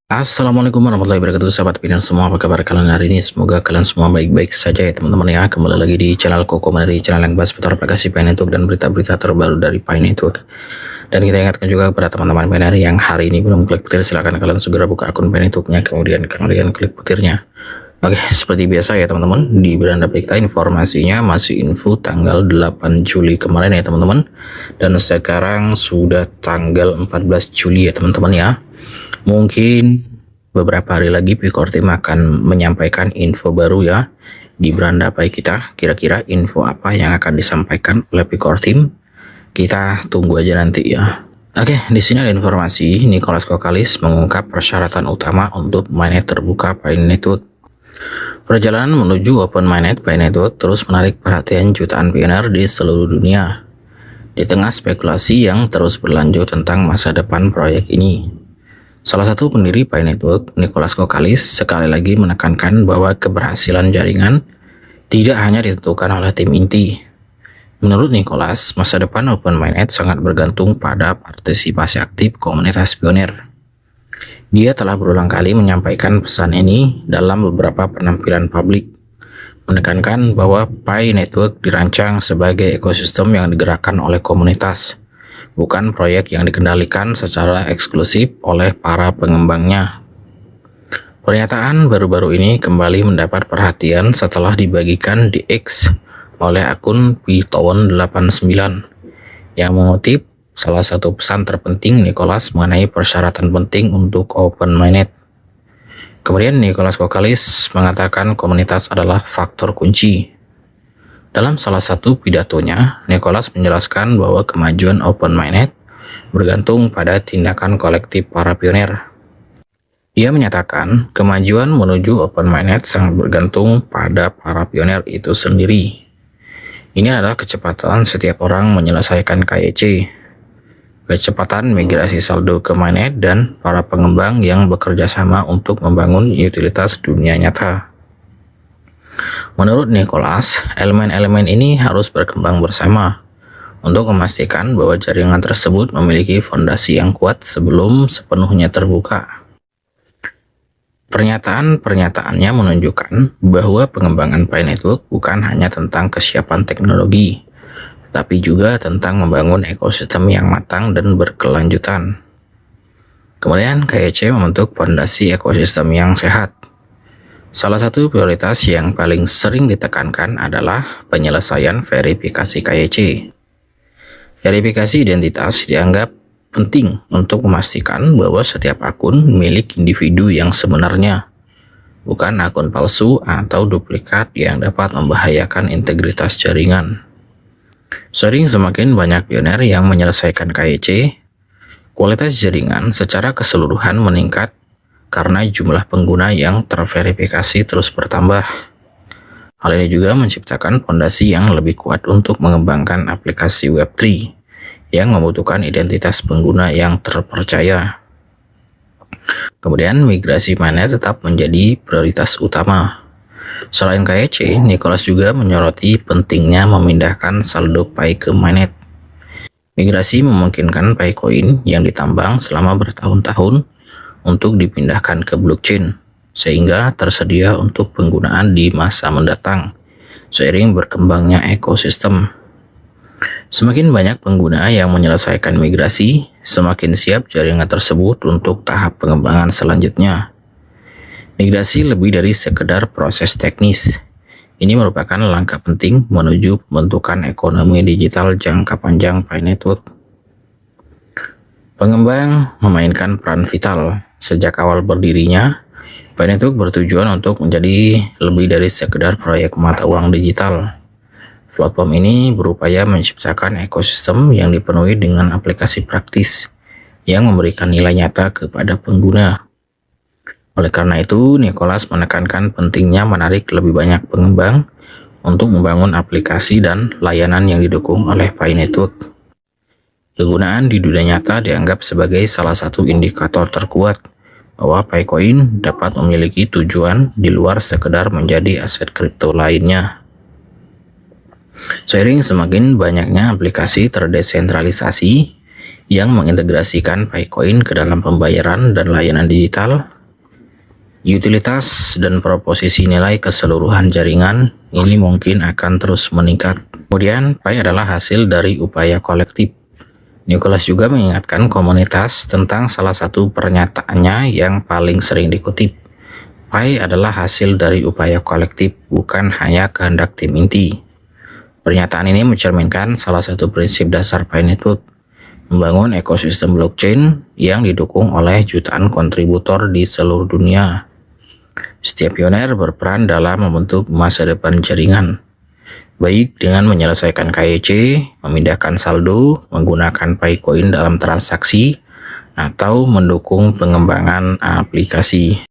Assalamualaikum warahmatullahi wabarakatuh, sahabat Pinar semua. Apa kabar kalian hari ini? Semoga kalian semua baik-baik saja ya teman-teman ya. Kembali lagi di channel Koko dari channel yang bahas seputar aplikasi Pi Network dan berita-berita terbaru dari Pi Network. Dan kita ingatkan juga kepada teman-teman Pinar yang hari ini belum klik petir, silahkan kalian segera buka akun Pi Networknya, kemudian kalian klik petirnya. Oke, seperti biasa ya teman-teman, di beranda kita informasinya masih info tanggal 8 Juli kemarin ya teman-teman. Dan sekarang sudah tanggal 14 Juli ya teman-teman ya. Mungkin beberapa hari lagi Picor Team akan menyampaikan info baru ya di beranda Pi kita. Kira-kira info apa yang akan disampaikan oleh Picor Team? Kita tunggu aja nanti ya. Oke, di sini ada informasi Nicholas Kokalis mengungkap persyaratan utama untuk mainnet terbuka Pi Network. Perjalanan menuju Open Mainnet Pi Network terus menarik perhatian jutaan pioner di seluruh dunia. Di tengah spekulasi yang terus berlanjut tentang masa depan proyek ini, salah satu pendiri Pi Network, Nicholas Kokalis, sekali lagi menekankan bahwa keberhasilan jaringan tidak hanya ditentukan oleh tim inti. Menurut Nicholas, masa depan Open Mainnet sangat bergantung pada partisipasi aktif komunitas pionir. Dia telah berulang kali menyampaikan pesan ini dalam beberapa penampilan publik, menekankan bahwa Pi Network dirancang sebagai ekosistem yang digerakkan oleh komunitas, bukan proyek yang dikendalikan secara eksklusif oleh para pengembangnya. Pernyataan baru-baru ini kembali mendapat perhatian setelah dibagikan di X oleh akun Piton89 yang mengutip salah satu pesan terpenting Nicholas mengenai persyaratan penting untuk Open Mainnet. Kemudian Nicholas Kokalis mengatakan komunitas adalah faktor kunci. Dalam salah satu pidatonya, Nicholas menjelaskan bahwa kemajuan Open Mainnet bergantung pada tindakan kolektif para pionir. Ia menyatakan kemajuan menuju Open Mainnet sangat bergantung pada para pionir itu sendiri. Ini adalah kecepatan setiap orang menyelesaikan KYC, kecepatan migrasi saldo ke mainnet, dan para pengembang yang bekerja sama untuk membangun utilitas dunia nyata. Menurut Nicholas, elemen-elemen ini harus berkembang bersama untuk memastikan bahwa jaringan tersebut memiliki fondasi yang kuat sebelum sepenuhnya terbuka. Pernyataan-pernyataannya menunjukkan bahwa pengembangan Pi Network bukan hanya tentang kesiapan teknologi, tapi juga tentang membangun ekosistem yang matang dan berkelanjutan. Kemudian KYC membentuk fondasi ekosistem yang sehat. Salah satu prioritas yang paling sering ditekankan adalah penyelesaian verifikasi KYC. Verifikasi identitas dianggap penting untuk memastikan bahwa setiap akun milik individu yang sebenarnya, bukan akun palsu atau duplikat yang dapat membahayakan integritas jaringan. Sering semakin banyak pioner yang menyelesaikan KYC, kualitas jaringan secara keseluruhan meningkat karena jumlah pengguna yang terverifikasi terus bertambah. Hal ini juga menciptakan fondasi yang lebih kuat untuk mengembangkan aplikasi Web3 yang membutuhkan identitas pengguna yang terpercaya. Kemudian migrasi mainnet tetap menjadi prioritas utama. Selain KYC, Nicholas juga menyoroti pentingnya memindahkan saldo Pi ke mainnet. Migrasi memungkinkan Pi Coin yang ditambang selama bertahun-tahun untuk dipindahkan ke blockchain, sehingga tersedia untuk penggunaan di masa mendatang, seiring berkembangnya ekosistem. Semakin banyak pengguna yang menyelesaikan migrasi, semakin siap jaringan tersebut untuk tahap pengembangan selanjutnya. Migrasi lebih dari sekedar proses teknis. Ini merupakan langkah penting menuju pembentukan ekonomi digital jangka panjang Pi Network. Pengembang memainkan peran vital. Sejak awal berdirinya, Pi Network bertujuan untuk menjadi lebih dari sekedar proyek mata uang digital. Platform ini berupaya menciptakan ekosistem yang dipenuhi dengan aplikasi praktis yang memberikan nilai nyata kepada pengguna. Oleh karena itu, Nicholas menekankan pentingnya menarik lebih banyak pengembang untuk membangun aplikasi dan layanan yang didukung oleh Pi Network. Kegunaan di dunia nyata dianggap sebagai salah satu indikator terkuat bahwa Pi Coin dapat memiliki tujuan di luar sekedar menjadi aset kripto lainnya. Seiring semakin banyaknya aplikasi terdesentralisasi yang mengintegrasikan Pi Coin ke dalam pembayaran dan layanan digital, Utilitas dan proposisi nilai keseluruhan jaringan ini mungkin akan terus meningkat. Kemudian, Pi adalah hasil dari upaya kolektif. Nicholas juga mengingatkan komunitas tentang salah satu pernyataannya yang paling sering dikutip. Pi adalah hasil dari upaya kolektif, bukan hanya kehendak tim inti. Pernyataan ini mencerminkan salah satu prinsip dasar Pi Network, membangun ekosistem blockchain yang didukung oleh jutaan kontributor di seluruh dunia. Setiap pioner berperan dalam membentuk masa depan jaringan, baik dengan menyelesaikan KYC, memindahkan saldo, menggunakan Picoin dalam transaksi, atau mendukung pengembangan aplikasi.